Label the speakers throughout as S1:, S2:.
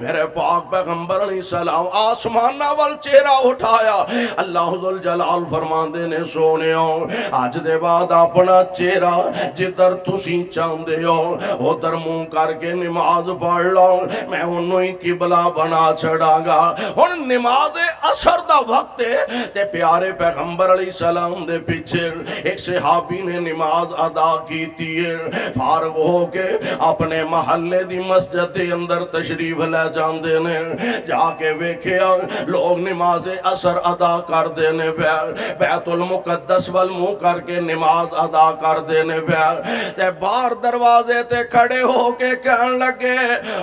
S1: میرے پاک پیغمبر علیہ السلام آسمانہ وال چہرہ اٹھایا، اللہ ذوالجلال فرماندے نے سونیو اج دے بعد اپنا چہرہ جدھر تسی چاہندے ہو ادھر منہ کر کے نماز پڑھ لو، میں انہوں ہی قبلہ بنا چھڑا گا۔ ہن نماز عصر دا وقت ہے تے پیارے پیغمبر علیہ السلام دے پیچھے ایک صحابی نے نماز ادا کیتی ہے، فارغ ہو کے اپنے محلے دی مسجد دے اندر تشریف لے جاندے نے، جا کے ویکھیا لوگ نماز عصر ادا کر دینے بیت المقدس والمنہ کر کے نماز ادا کر دینے تے باہر دروازے تے کھڑے ہو کے کہن لگے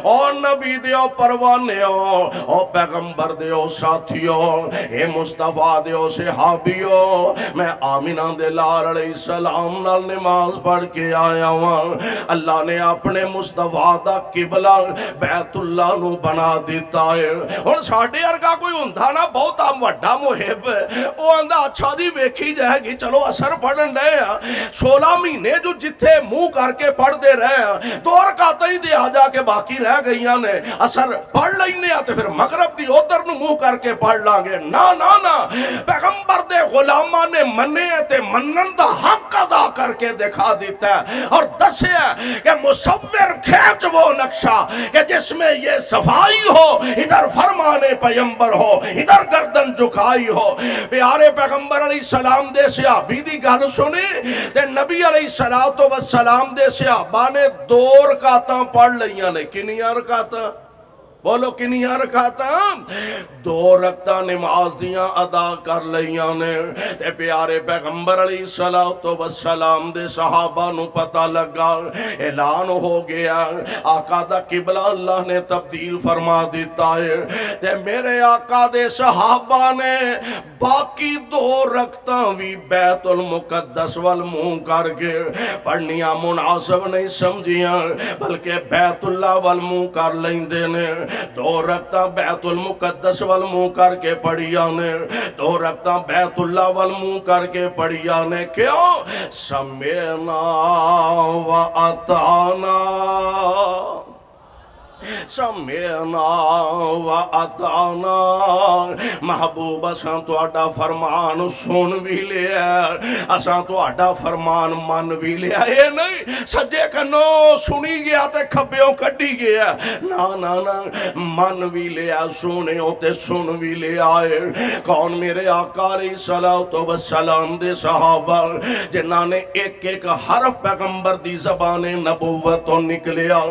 S1: او نبی دیو پروانیو، او پیغمبر دیو ساتھیو، اے مصطفیٰ دیو صحابیو، میں آمینہ دے لال علیہ السلام نال نماز پڑھ کے آیا ہوں، اللہ نے اپنے مصطفیٰ دا قبلہ بیت اللہ نو بنا دیتا ہے۔ اور ساڑھے ارگا کوئی ہوندہ نا بہت وڈا محب وہ اندہ اچھا جی ویکھی جائے گی چلو اثر پڑھن رہے ہیں 16 مہینے جو جتھے منہ کر کے پڑھ دے رہے ہیں 2 رکعتیں ہی دے آ جا کے باقی رہ گئیاں نے اثر پڑھ لینے آتے پھر مغرب دی ادھر نو منہ کر کے پڑھ لانگے نا نا نا پیغمبر دے غلامہ نے منے تے منن دا حق ادا کر کے دکھا دیتا ہے اور دسے ہے کہ مصور کھینچ وہ نقشہ کہ جس میں یہ صفائی ہو ادھر فرمانے پیغمبر ہو ادھر گردن جھکائی ہو۔ پیارے پیغمبر علیہ السلام دے صحابی دی گل سنی تے نبی علیہ السلام دے صحابہ نے 2 رکعتاں پڑھ لیاں نے، کنیاں رکعتاں بولو کنیاں رکعتاں 2 رکعتاں نماز دیاں ادا کر لیاں نے تے پیارے پیغمبر علیہ السلام دے صحابہ نو پتہ لگا اعلان ہو گیا آقا دا قبلہ اللہ نے تبدیل فرما دیتا ہے تے میرے آقا دے صحابہ نے باقی 2 رکعتاں بھی بیت المقدس والمنہ کر کے پڑھنیاں مناسب نہیں سمجھیاں بلکہ بیت اللہ والمنہ کر لیندے نے 2 رکعتاں بیت المقدس والمنہ کر کے پڑھیاں نے 2 رکعتاں بیت اللہ والمنہ کر کے پڑھیاں نے کیوں سمعنا و اطعنا سمعنا و اطعنا محبوب اساں تہاڈا فرمان سن بھی لیا اساں تہاڈا فرمان من بھی لیا اے نہیں سجے کنو سنی گیا تے کھبیوں کڈی گیا نا نا نا من بھی لیا سنے تے سن بھی لیا کون میرے آقا علیہ السلام دے صحابہ جنہاں نے ایک حرف پیغمبر دی زبان نبوت تو نکلیا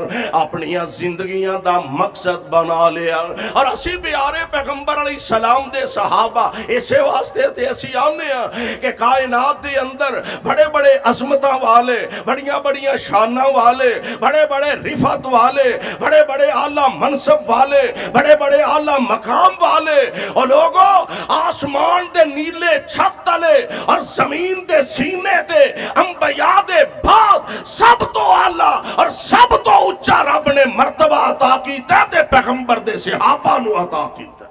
S1: اپنی زندگی دا مقصد بنا لیا اور اسی پیارے پیغمبر علیہ السلام دے صحابہ اسے واسطے تھے اسی آنے ہیں کہ کائنات دے اندر بڑے بڑے عظمتاں والے بڑیاں بڑیاں شاناں والے بڑے بڑے رفعت والے بڑے بڑے اعلیٰ منصب والے بڑے بڑے اعلیٰ مقام والے اور لوگوں آسمان دے نیلے چھت تلے اور زمین دے سینے دے انبیاء دے بعد سب تو اعلیٰ اور سب تو اونچا رب نے مرتبہ عطا کیتا تے پیغمبر دے صحابہ نو عطا کیتا